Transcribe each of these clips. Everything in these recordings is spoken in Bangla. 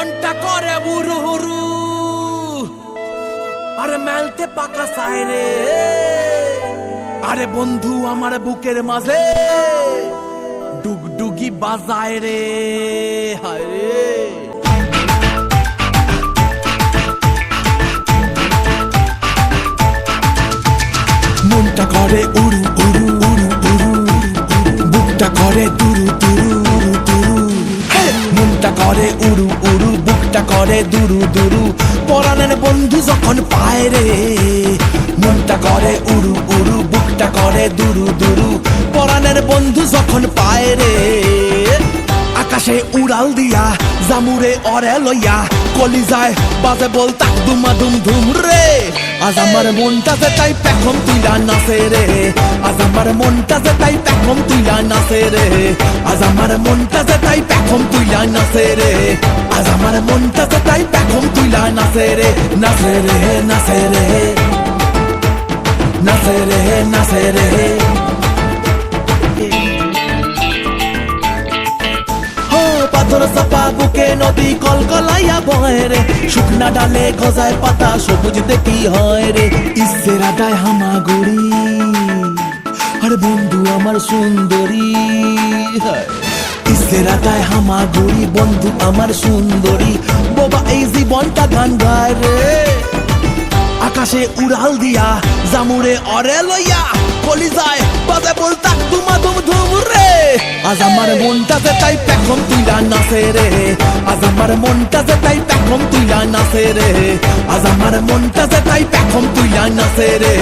মনটা করে বুরু হুরু আরে মেলতে পাকা সাইরে আরে বন্ধু আমার বুকের মাঝে ডুগডুগি বাজায় রে হায় রে মনটা করে উড়ু উড়ু উড়ু উড়ু বুকটা করে দুরু দুরু উড়ু দুরু মনটা করে উড়ু উড়ু বুকটা করে দুরু দুরু পরাণের বন্ধু যখন পায় রে মনটা করে উড়ু উড়ু বুকটা করে দুরু দুরু পরাণের বন্ধু যখন পায় রে আকাশে উড়াল দিয়া জামুরে অরে লইয়া কলিজায় বাজে বল তাক দুমা দুম ধুম রে আজ আমার মনটা যে তাই পেখম তুইলা নাচে রে আজ আমার মনটা যে তাই পেখম তুইলা নাচে রে আজ আমার মনটা যে তাই পেখম তুইলা নাচে রে আজ আমার মনটা যে তাই পেখম তুইলা নাচে রে নাচে রে নাচে রে নাচে রে নাচে রে পাথর চাপা বুকে নদী কলকলাইয়া বয় রে শুকনা ডালে গজায় পাতা সবুজ দেখি হয় রে ইসের আদায় হামাগুড়ি আরে বন্ধু আমার সুন্দরী ইসের আদায় হামাগুড়ি বন্ধু আমার সুন্দরী বাবা এই জীবনটা গান গায় রে আকাশে উড়াল দিয়া জামুরে অরে লইয়া কলিজায় বাজে বল তাক দুমা দুম ধুম রে আজ আমার মনটা যে তাই পেখম তুইলা নাচে রে আজ আমার মনটা যে তাই পেখম তুইলা নাচে রে আজ আমার মনটা যে তাই পেখম তুইলা নাচে রে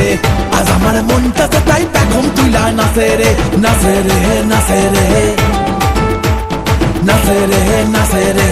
আজ আমার মনটা যে তাই পেখম তুইলা নাচে রে নাচে রে নাচে রে নাচে রে নাচে রে